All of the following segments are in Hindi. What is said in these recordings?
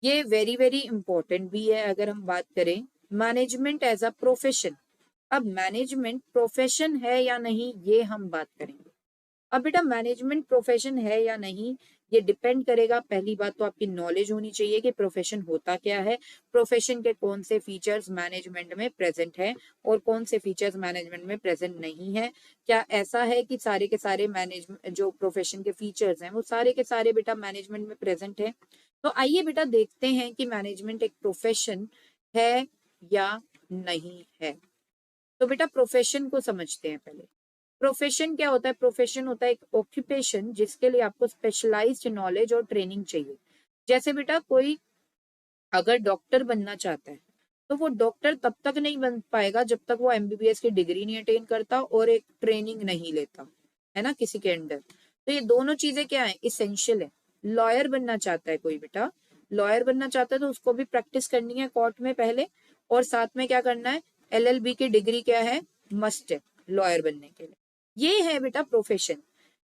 ये वेरी वेरी इंपॉर्टेंट भी है अगर हम बात करें मैनेजमेंट एज अ प्रोफेशन। अब मैनेजमेंट प्रोफेशन है या नहीं ये हम बात करेंगे। अब बेटा मैनेजमेंट प्रोफेशन है या नहीं ये डिपेंड करेगा, पहली बात तो आपकी नॉलेज होनी चाहिए कि प्रोफेशन होता क्या है, प्रोफेशन के कौन से फीचर्स मैनेजमेंट में प्रेजेंट है और कौन से फीचर्स मैनेजमेंट में प्रेजेंट नहीं है। क्या ऐसा है कि सारे के सारे मैनेजमेंट जो प्रोफेशन के फीचर्स हैं वो सारे के सारे बेटा मैनेजमेंट में प्रेजेंट है। तो आइए बेटा देखते हैं कि मैनेजमेंट एक प्रोफेशन है या नहीं है। तो बेटा प्रोफेशन को समझते हैं पहले। प्रोफेशन क्या होता है? प्रोफेशन होता है एक ऑक्यूपेशन जिसके लिए आपको स्पेशलाइज्ड नॉलेज और ट्रेनिंग चाहिए। जैसे बेटा कोई अगर डॉक्टर बनना चाहता है तो वो डॉक्टर तब तक नहीं बन पाएगा जब तक वो एमबीबीएस की डिग्री नहीं अटेन करता और एक ट्रेनिंग नहीं लेता, है ना, किसी के अंडर। तो ये दोनों चीजें क्या है? इसेंशियल है। लॉयर बनना चाहता है कोई बेटा, लॉयर बनना चाहता है तो उसको भी प्रैक्टिस करनी है कोर्ट में पहले, और साथ में क्या करना है? एलएलबी की डिग्री क्या है? मस्ट है लॉयर बनने के लिए। ये है बेटा प्रोफेशन।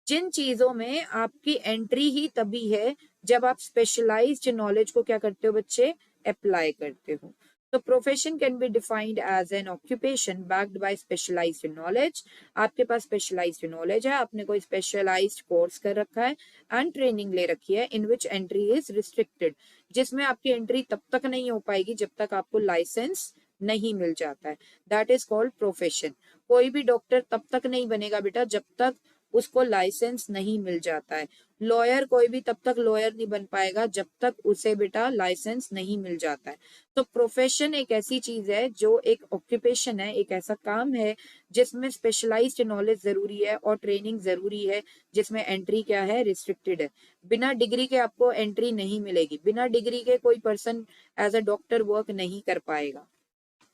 जिन चीजों में आपकी एंट्री ही तभी है जब आप स्पेशलाइज्ड नॉलेज को क्या करते हो बच्चे? अप्लाई करते हो। तो profession can be defined as an occupation backed by specialized knowledge. आपके पास स्पेशलाइज्ड नॉलेज है, आपने कोई स्पेशलाइज्ड कोर्स कर रखा है एंड ट्रेनिंग ले रखी है इन विच एंट्री इज रिस्ट्रिक्टेड, जिसमें आपकी एंट्री तब तक नहीं हो पाएगी जब तक आपको लाइसेंस नहीं मिल जाता है। That is called profession. कोई भी डॉक्टर तब तक नहीं बनेगा बेटा जब तक उसको लाइसेंस नहीं मिल जाता है। लॉयर कोई भी तब तक लॉयर नहीं बन पाएगा जब तक उसे बेटा लाइसेंस नहीं मिल जाता है। तो प्रोफेशन एक ऐसी चीज है जो एक ऑक्यूपेशन है, एक ऐसा काम है जिसमें स्पेशलाइज्ड नॉलेज जरूरी है और ट्रेनिंग जरूरी है, जिसमें एंट्री क्या है? रिस्ट्रिक्टेड है। बिना डिग्री के आपको एंट्री नहीं मिलेगी, बिना डिग्री के कोई person as a doctor work नहीं कर पाएगा।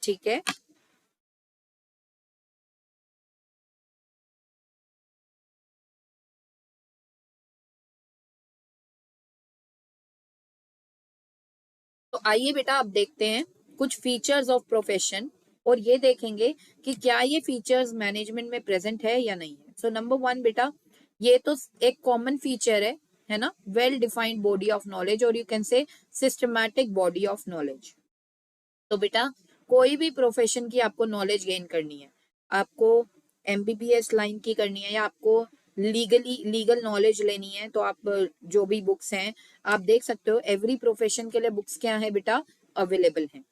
ठीक है। तो आइए बेटा अब देखते हैं कुछ फीचर्स ऑफ प्रोफेशन, और ये देखेंगे कि क्या ये फीचर्स मैनेजमेंट में प्रेजेंट है या नहीं है। सो नंबर वन बेटा, ये तो एक कॉमन फीचर है ना, well defined body of knowledge, और you can say systematic body of knowledge. तो बेटा कोई भी प्रोफेशन की आपको नॉलेज गेन करनी है, आपको एमबीबीएस लाइन की करनी है या आपको लीगल नॉलेज लेनी है, तो आप जो भी बुक्स हैं आप देख सकते हो। एवरी प्रोफेशन के लिए बुक्स क्या है बेटा? अवेलेबल हैं।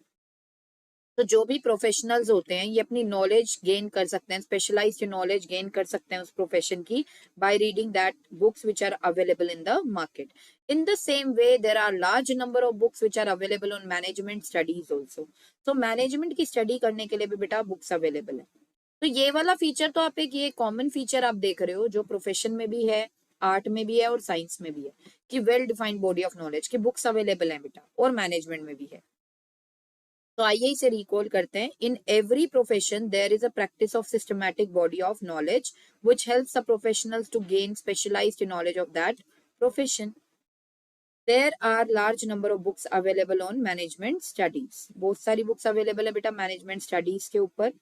तो जो भी प्रोफेशनल्स होते हैं ये अपनी नॉलेज गेन कर सकते हैं, स्पेशलाइज्ड नॉलेज गेन कर सकते हैं उस प्रोफेशन की by reading that books which are available in the market. In the same way there are large number of books which are available on management studies also. तो मैनेजमेंट की स्टडी करने के लिए भी बेटा बुक्स अवेलेबल है। तो ये वाला फीचर तो आप एक ये कॉमन फीचर आप देख रहे हो जो प्रोफेशन में भी है, आर्ट में भी है और साइंस में भी है, कि well defined body of knowledge की बुक्स अवेलेबल है बेटा, और मैनेजमेंट में भी है। तो आइए इसे रिकॉल करते हैं। In every profession there is a practice of systematic body of knowledge which helps the professionals to gain specialized knowledge of that profession. There are large number of books available on management studies. बहुत सारी बुक्स अवेलेबल है बेटा मैनेजमेंट स्टडीज के ऊपर।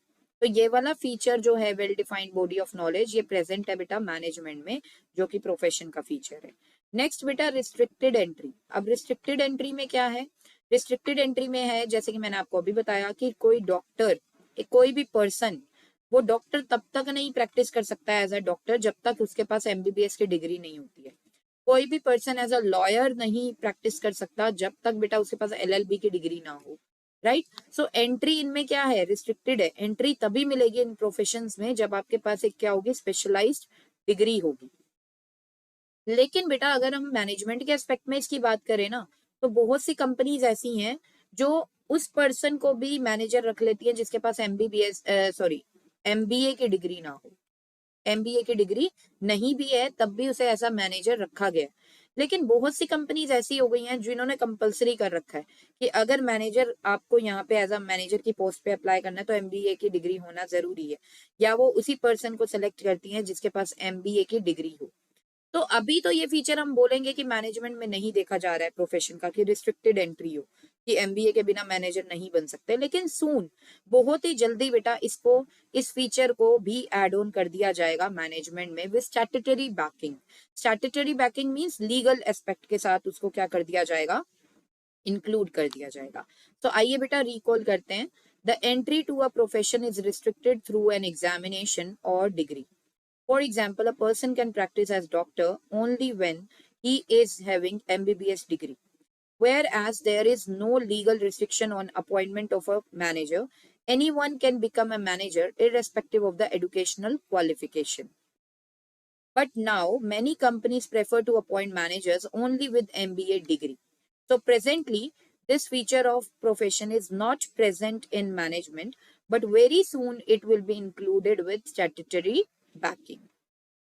तो ये वाला फीचर जो है well defined body of knowledge ये प्रेजेंट है बेटा मैनेजमेंट में, जो कि प्रोफेशन का फीचर है। नेक्स्ट बेटा रिस्ट्रिक्टेड एंट्री। अब रिस्ट्रिक्टेड एंट्री में क्या है? रिस्ट्रिक्टेड एंट्री में है, जैसे कि मैंने आपको अभी बताया, कि कोई डॉक्टर, कोई भी पर्सन वो डॉक्टर तब तक नहीं प्रैक्टिस कर सकता है एज अ डॉक्टर जब तक उसके पास एमबीबीएस की डिग्री नहीं होती है। कोई भी पर्सन एज अ लॉयर नहीं प्रैक्टिस कर सकता जब तक बेटा उसके पास एलएलबी की डिग्री ना हो। राइट। सो एंट्री इनमें क्या है? रिस्ट्रिक्टेड है। एंट्री तभी मिलेगी इन प्रोफेशंस में जब आपके पास एक क्या होगी? स्पेशलाइज्ड डिग्री होगी। लेकिन बेटा अगर हम मैनेजमेंट के एस्पेक्ट में इसकी बात करें ना, तो बहुत सी कंपनीज ऐसी हैं जो उस पर्सन को भी मैनेजर रख लेती है जिसके पास एमबीबीएस सॉरी एमबीए की डिग्री ना हो। एमबीए की डिग्री नहीं भी है तब भी उसे ऐसा मैनेजर रखा गया। लेकिन बहुत सी कंपनीज ऐसी हो गई हैं जिन्होंने कंपलसरी कर रखा है कि अगर मैनेजर आपको यहाँ पे एज अ मैनेजर की पोस्ट पे अप्लाई करना है तो एमबीए की डिग्री होना जरूरी है, या वो उसी पर्सन को सिलेक्ट करती हैं जिसके पास एमबीए की डिग्री हो। तो अभी तो ये फीचर हम बोलेंगे कि मैनेजमेंट में नहीं देखा जा रहा है प्रोफेशन का, कि रिस्ट्रिक्टेड एंट्री हो, कि एमबीए के बिना मैनेजर नहीं बन सकते। लेकिन सून, बहुत ही जल्दी बेटा इसको, इस फीचर को भी एड ऑन कर दिया जाएगा मैनेजमेंट में with statutory banking. Statutory banking means legal aspect के साथ उसको क्या कर दिया जाएगा? इंक्लूड कर दिया जाएगा। तो आइए बेटा रिकॉल करते हैं। The entry to a profession is restricted through an examination और degree. For example, a person can practice as doctor only when he is having MBBS degree, whereas there is no legal restriction on appointment of a manager. Anyone can become a manager irrespective of the educational qualification. But now many companies prefer to appoint managers only with MBA degree. So presently, this feature of profession is not present in management, but very soon it will be included with statutory backing.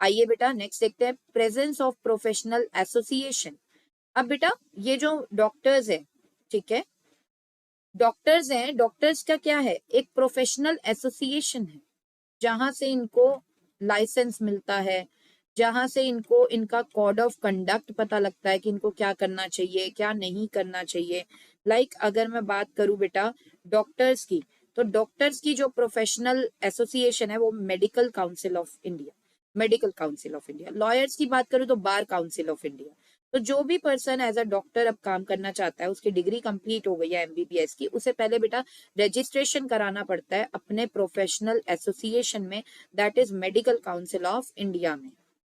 आइए बेटा नेक्स्ट देखते हैं, प्रेजेंस ऑफ प्रोफेशनल एसोसिएशन। अब बेटा ये जो डॉक्टर्स है, ठीक है, डॉक्टर्स हैं, डॉक्टर्स का क्या है, एक प्रोफेशनल एसोसिएशन है जहां से इनको लाइसेंस मिलता है, जहां से इनको इनका कोड ऑफ कंडक्ट पता लगता है कि इनको क्या करना चाहिए क्या नहीं करना चाहिए। अगर मैं बात करूं बेटा डॉक्टर्स की, तो डॉक्टर्स की जो प्रोफेशनल एसोसिएशन है वो medical council of India, medical council of India. Lawyers की बात करूं तो बार काउंसिल ऑफ इंडिया। तो जो भी पर्सन एज अ डॉक्टर अब काम करना चाहता है, उसकी डिग्री कंप्लीट हो गई है MBBS की, उसे पहले बेटा रजिस्ट्रेशन कराना पड़ता है अपने प्रोफेशनल एसोसिएशन में, that is medical council of India में,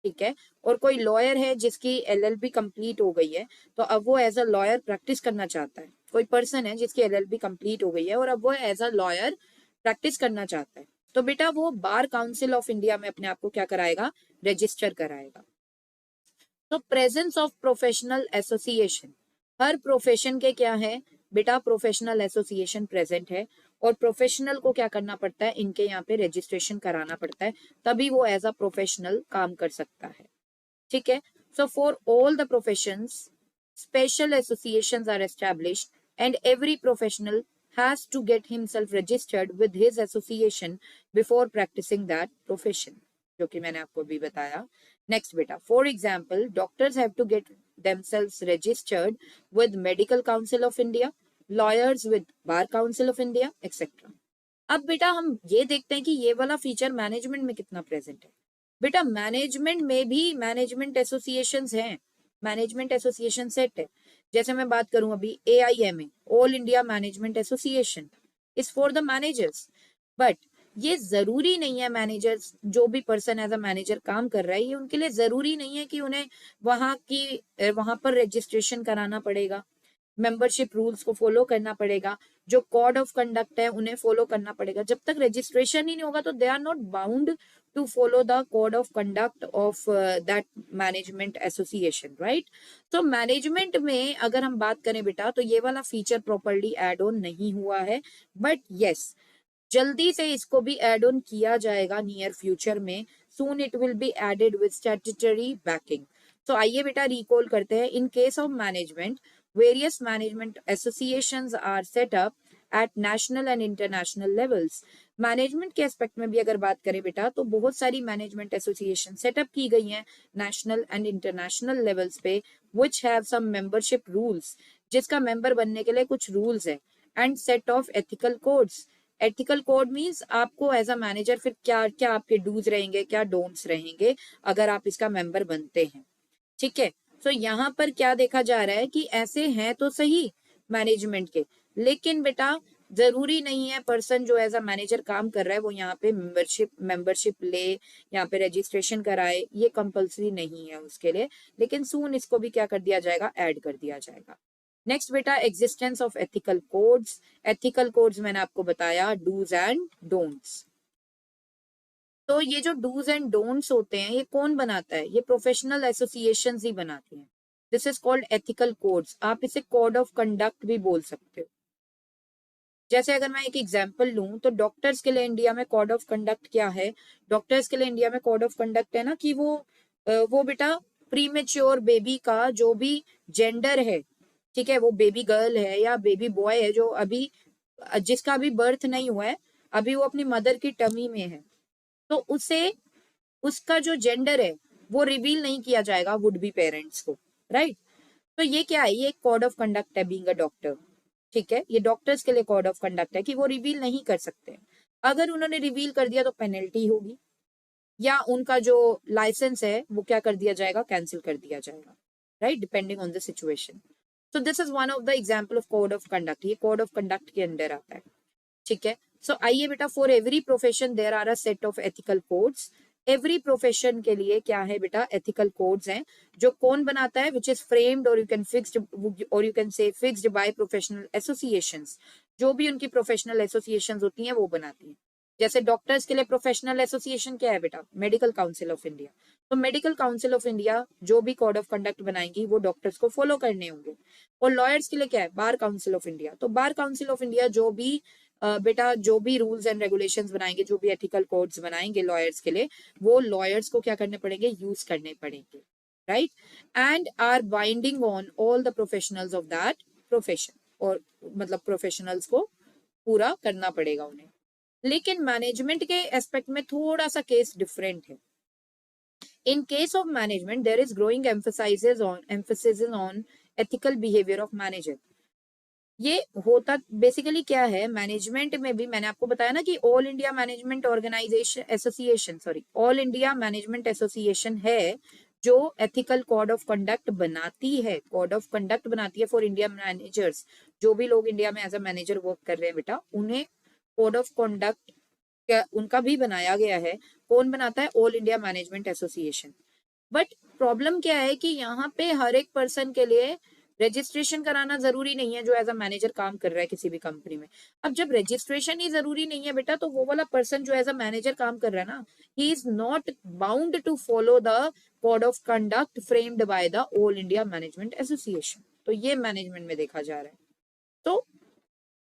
ठीक है। और कोई लॉयर है जिसकी LLB कंप्लीट हो गई है, तो अब वो एज अ लॉयर प्रैक्टिस करना चाहता है। कोई पर्सन है जिसकी LLB कंप्लीट हो गई है और अब वो एज अ लॉयर प्रैक्टिस करना चाहता है, तो बेटा वो बार काउंसिल ऑफ इंडिया में अपने आप को क्या कराएगा, रजिस्टर कराएगा। तो presence of professional association, her profession के क्या है बेटा, प्रोफेशनल एसोसिएशन प्रेजेंट है, और प्रोफेशनल को क्या करना पड़ता है, इनके यहाँ पे रजिस्ट्रेशन कराना पड़ता है, तभी वो एज अ प्रोफेशनल काम कर सकता है, ठीक है। So for all the professions special associations are established and every professional has to get himself registered with his association before practicing that profession, जो कि मैंने आपको भी बताया। नेक्स्ट बेटा, for example doctors have to get themselves registered with medical council of India, lawyers with bar council of India, etcetera. अब बेटा हम ये देखते हैं कि ये वाला फीचर मैनेजमेंट में कितना प्रेजेंट है। बेटा मैनेजमेंट में भी मैनेजमेंट एसोसिएशंस हैं, मैनेजमेंट एसोसिएशन सेट है। जैसे मैं बात करूं अभी AIMA, all India management association, is for the managers. But ये जरूरी नहीं है, मैनेजर्स जो भी पर्सन एज अ मैनेजर काम कर रहा है, ये उनके लिए जरूरी नहीं है कि उन्हें वहां पर रजिस्ट्रेशन कराना पड़ेगा, मेंबरशिप रूल्स को फॉलो करना पड़ेगा, जो कोड ऑफ कंडक्ट है उन्हें फॉलो करना पड़ेगा। जब तक रजिस्ट्रेशन ही नहीं होगा तो they are not bound to follow the code of conduct of that management association, right. तो मैनेजमेंट में अगर हम बात करें बेटा, तो ये वाला फीचर प्रॉपरली एड ऑन नहीं हुआ है, बट यस जल्दी से इसको भी एड ऑन किया जाएगा नियर फ्यूचर में, soon it will be added with statutory backing. तो आइए बेटा रिकॉल करते हैं, in case of management various management associations are set up at national and international levels। Management के एस्पेक्ट में भी अगर बात करें बेटा, तो बहुत सारी मैनेजमेंट एसोसिएशन सेटअप की गई हैं नेशनल एंड इंटरनेशनल लेवल्स पे, which have some membership rules, जिसका मेंबर बनने के लिए कुछ रूल्स है, and set of ethical codes. Ethical code means आपको एज अ मैनेजर फिर क्या क्या आपके डूज रहेंगे, क्या डोंट्स रहेंगे अगर आप इसका मेंबर बनते हैं, ठीक है। तो यहाँ पर क्या देखा जा रहा है कि ऐसे हैं तो सही मैनेजमेंट के, लेकिन बेटा जरूरी नहीं है पर्सन जो एज अ मैनेजर काम कर रहा है वो यहाँ पे मेंबरशिप ले, यहाँ पे रजिस्ट्रेशन कराए, ये कंपलसरी नहीं है उसके लिए, लेकिन सून इसको भी क्या कर दिया जाएगा, ऐड कर दिया जाएगा। नेक्स्ट बेटा, existence of ethical codes. Ethical codes मैंने आपको बताया डूज एंड डोंट्स। तो ये जो डूज एंड डोंट्स होते हैं ये कौन बनाता है, ये प्रोफेशनल एसोसिएशंस ही बनाती हैं। This is called ethical codes, आप इसे कोड ऑफ कंडक्ट भी बोल सकते हो। जैसे अगर मैं एक एग्जांपल लूं, तो डॉक्टर्स के लिए इंडिया में कोड ऑफ कंडक्ट क्या है, डॉक्टर्स के लिए इंडिया में कोड ऑफ कंडक्ट है ना कि वो बेटा प्रीमेच्योर बेबी का जो भी जेंडर है, ठीक है, वो बेबी गर्ल है या बेबी बॉय है, जो अभी जिसका अभी बर्थ नहीं हुआ है, अभी वो अपनी मदर की टमी में है, तो उसे उसका जो जेंडर है वो रिवील नहीं किया जाएगा वुड बी पेरेंट्स को, राइट। तो ये क्या है, ये एक कोड ऑफ कंडक्ट है बीइंग अ डॉक्टर, ठीक है। ये डॉक्टर्स के लिए कोड ऑफ कंडक्ट है कि वो रिवील नहीं कर सकते, अगर उन्होंने रिवील कर दिया तो पेनल्टी होगी, या उनका जो लाइसेंस है वो क्या कर दिया जाएगा, कैंसिल कर दिया जाएगा, right, depending on the situation. So this is one of the example of code of conduct, ये कोड ऑफ कंडक्ट के अंदर आता है, ठीक है। सो आइए बेटा, for every profession there are a set of ethical codes. Every profession के लिए क्या है बेटा, एथिकल कोड्स हैं, जो कौन बनाता है, विच इज फ्रेम्ड और यू कैन फिक्स्ड और यू कैन से फिक्स्ड बाय प्रोफेशनल एसोसिएशंस। जो भी उनकी प्रोफेशनल एसोसिएशंस होती हैं वो बनाती हैं। जैसे डॉक्टर्स के लिए प्रोफेशनल एसोसिएशन क्या है बेटा, मेडिकल काउंसिल ऑफ इंडिया। तो मेडिकल काउंसिल ऑफ इंडिया जो भी कोड ऑफ कंडक्ट बनाएंगी वो डॉक्टर्स को फॉलो करने होंगे। और लॉयर्स के लिए क्या है, बार काउंसिल ऑफ इंडिया। तो बार काउंसिल ऑफ इंडिया जो भी बेटा जो भी रूल्स एंड रेगुलेशंस बनाएंगे, जो भी एथिकल कोड्स बनाएंगे लॉयर्स के लिए, वो लॉयर्स को क्या करने पड़ेंगे, यूज करने पड़ेंगे, right. And are binding on all the professionals of that profession, और मतलब प्रोफेशनल्स को पूरा करना पड़ेगा उन्हें। लेकिन मैनेजमेंट के एस्पेक्ट में थोड़ा सा केस डिफरेंट है। In case of management there is growing emphasis on ethical behaviour of manager. ये होता बेसिकली क्या है, मैनेजमेंट में भी मैंने आपको बताया ना कि all India management organisation association, sorry all India management association है जो एथिकल कोड ऑफ कंडक्ट बनाती है, कोड ऑफ कंडक्ट बनाती है फॉर इंडिया मैनेजर्स। जो भी लोग इंडिया में एज अ मैनेजर वर्क कर रहे हैं बेटा, उन्हें कोड ऑफ कंडक्ट उनका भी बनाया गया है। कौन बनाता है, all India management association. But problem क्या है कि यहाँ पे हर एक पर्सन के लिए रजिस्ट्रेशन कराना जरूरी नहीं है जो एज अ मैनेजर काम कर रहा है किसी भी कंपनी में। अब जब रजिस्ट्रेशन ही जरूरी नहीं है बेटा, तो वो वाला पर्सन जो एज अ मैनेजर काम कर रहा है ना, he is not bound to follow the code of conduct framed by the all India management association. तो ये मैनेजमेंट में देखा जा रहा है। तो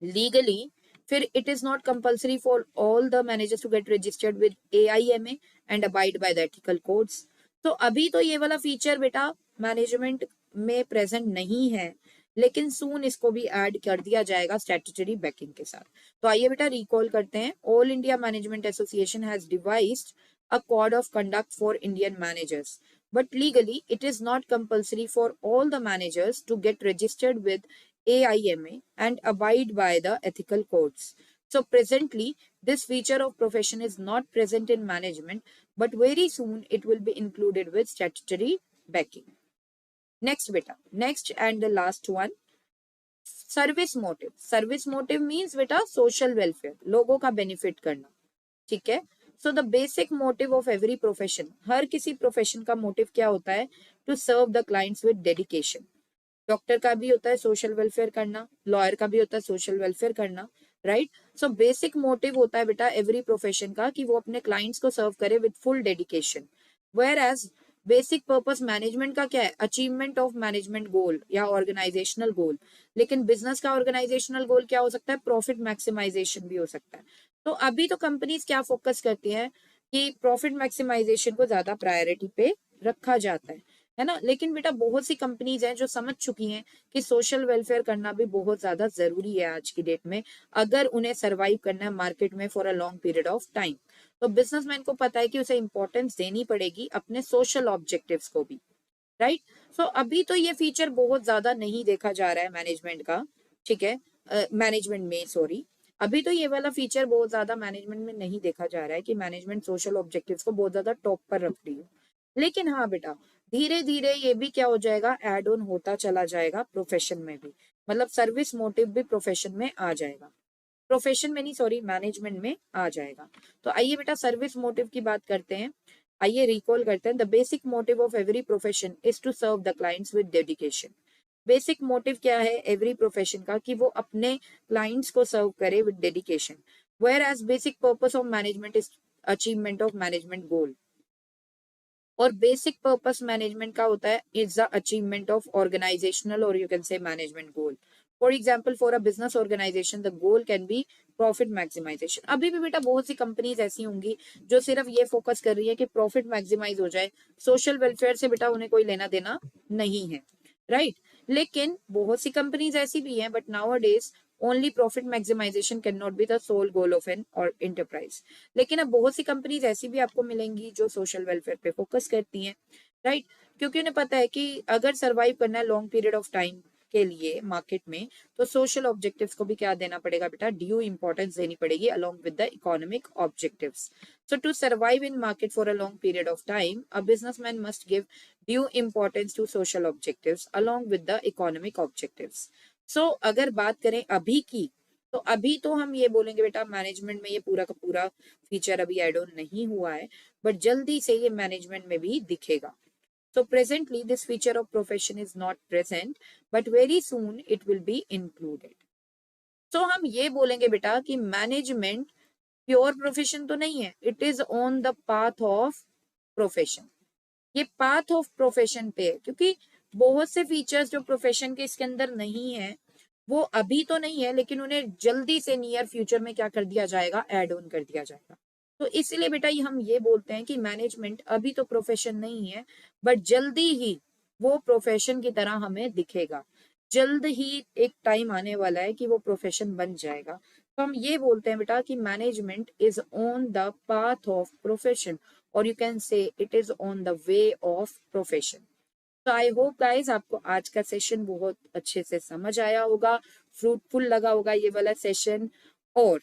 लीगली फिर it is not compulsory for all the managers to get registered with AIMA and abide by the ethical codes. तो अभी तो ये वाला फीचर बेटा मैनेजमेंट में प्रेजेंट नहीं है, लेकिन सून इसको भी ऐड कर दिया जाएगा स्टैट्यूटरी बैकिंग के साथ। तो आइए बेटा रिकॉल करते हैं। All India management association has devised a code of conduct for Indian managers, but legally it is not compulsory for all the managers to get registered with AIMA and abide by the ethical codes. So presently this feature of profession is not present in management, but very soon it will be included with statutory backing. Next beta, next and the last one, service motive. Service motive means बेटा सोशल वेलफेयर, लोगों का बेनिफिट करना, ठीक है। So the basic motive of every profession, हर किसी प्रोफेशन का मोटिव क्या होता है, to serve the clients with dedication. Doctor का भी होता है सोशल वेलफेयर करना, लॉयर का भी होता है सोशल वेलफेयर करना, राइट। सो बेसिक मोटिव होता है बेटा एवरी प्रोफेशन का कि वो अपने क्लाइंट्स को सर्व करे with full dedication. Where as basic purpose management का क्या है, अचीवमेंट ऑफ मैनेजमेंट गोल या ऑर्गेनाइजेशनल गोल। लेकिन बिजनेस का ऑर्गेनाइजेशनल गोल क्या हो सकता है, प्रॉफिट मैक्सिमाइजेशन भी हो सकता है। तो अभी तो कंपनीज क्या फोकस करती है कि प्रॉफिट मैक्सिमाइजेशन को ज्यादा प्रायोरिटी पे रखा जाता है ना। लेकिन बेटा बहुत सी कंपनीज हैं जो समझ चुकी हैं कि सोशल वेलफेयर करना भी बहुत ज्यादा जरूरी है आज की डेट में, अगर उन्हें सरवाइव करना है मार्केट में for a long period of time. तो बिजनेसमैन को पता है कि उसे इंपॉर्टेंस देनी पड़ेगी अपने सोशल ऑब्जेक्टिव्स को भी, राइट। सो अभी तो ये फीचर बहुत ज्यादा नहीं देखा जा रहा है मैनेजमेंट का, ठीक है, मैनेजमेंट में सॉरी, अभी तो ये वाला फीचर बहुत ज्यादा मैनेजमेंट में नहीं देखा जा रहा है कि मैनेजमेंट सोशल ऑब्जेक्टिव्स को बहुत ज्यादा टॉप पर रख रही हो। लेकिन हाँ बेटा धीरे धीरे ये भी क्या हो जाएगा, एड ऑन होता चला जाएगा प्रोफेशन में भी, मतलब सर्विस मोटिव भी प्रोफेशन में आ जाएगा, प्रोफेशन में नहीं सॉरी मैनेजमेंट में आ जाएगा। तो आइए बेटा सर्विस मोटिव की बात करते हैं। आइए रिकॉल करते हैं, the basic motive of every profession is to serve the clients with dedication. Basic motive क्या है एवरी प्रोफेशन का, कि वो अपने क्लाइंट्स को सर्व करे with dedication. Where as basic purpose of management is achievement of management goal, और बेसिक पर्पस मैनेजमेंट का होता है is the achievement of organisational और you can say management goal. For example for a business organisation the goal can be profit maximisation. अभी भी बेटा बहुत सी कंपनीज ऐसी होंगी जो सिर्फ ये फोकस कर रही है कि प्रॉफिट मैक्सिमाइज हो जाए, सोशल वेलफेयर से बेटा उन्हें कोई लेना देना नहीं है, राइट। लेकिन बहुत सी कंपनीज ऐसी भी हैं, but nowadays only profit maximisation cannot be the sole goal of an और इंटरप्राइज। लेकिन अब बहुत सी कंपनीज ऐसी भी आपको मिलेंगी जो सोशल वेलफेयर पे फोकस करती हैं, राइट। क्योंकि उन्हें पता है कि अगर सर्वाइव करना है लॉन्ग पीरियड ऑफ टाइम के लिए मार्केट में, तो सोशल ऑब्जेक्टिव्स को भी क्या देना पड़ेगा बेटा, ड्यू इंपॉर्टेंस देनी पड़ेगी along with the economic objectives. So to survive in market for a long period of time, a businessman must give due importance to social objectives along with the economic objectives. So अगर बात करें अभी की, तो अभी तो हम ये बोलेंगे बेटा मैनेजमेंट में ये पूरा का पूरा फीचर अभी एड ऑन नहीं हुआ है, बट जल्दी से ये मैनेजमेंट में भी दिखेगा. So presently this feature of profession is not present, but very soon it will be included. So हम ये बोलेंगे बेटा कि मैनेजमेंट प्योर प्रोफेशन तो नहीं है, it is on the path of profession. ये पाथ ऑफ प्रोफेशन पे है, क्योंकि बहुत से फीचर्स जो प्रोफेशन के इसके अंदर नहीं है वो अभी तो नहीं है, लेकिन उन्हें जल्दी से नियर फ्यूचर में क्या कर दिया जाएगा, एड ऑन कर दिया जाएगा. तो इसलिए बेटा हम ये बोलते हैं कि मैनेजमेंट अभी तो प्रोफेशन नहीं है, बट जल्दी ही वो प्रोफेशन की तरह हमें दिखेगा. जल्द ही एक टाइम आने वाला है कि वो प्रोफेशन बन जाएगा. तो हम ये बोलते हैं बेटा कि management is on the path of profession, और you can say it is on the way of profession. तो आई होप गाइज आपको आज का सेशन बहुत अच्छे से समझ आया होगा, फ्रूटफुल लगा होगा ये वाला सेशन. और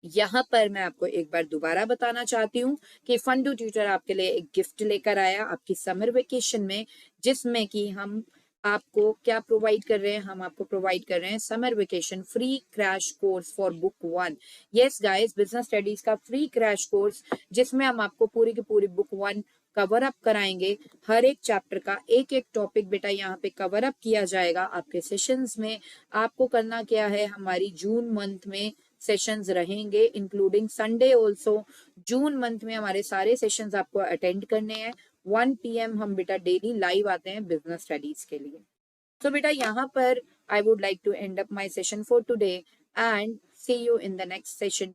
यहाँ पर मैं आपको एक बार दोबारा बताना चाहती हूँ कि फंडू ट्यूटर आपके लिए एक गिफ्ट लेकर आया आपकी समर वेकेशन में, जिसमें कि हम आपको क्या प्रोवाइड कर रहे हैं, हम आपको प्रोवाइड कर रहे हैं summer vacation free crash course for book 1. Yes guys, business studies का फ्री क्रैश कोर्स, जिसमें हम आपको पूरी की पूरी बुक 1 कवर अप कराएंगे. हर एक चैप्टर का एक एक टॉपिक बेटा यहाँ पे कवर अप किया जाएगा आपके सेशंस में. आपको करना क्या है, हमारी जून मंथ में सेशंस रहेंगे including Sunday also. June month में हमारे सारे सेशंस आपको अटेंड करने हैं. 1 PM हम बेटा डेली लाइव आते हैं बिजनेस स्टडीज के लिए. तो बेटा यहाँ पर I would like to end up my session for today and see you in the next session.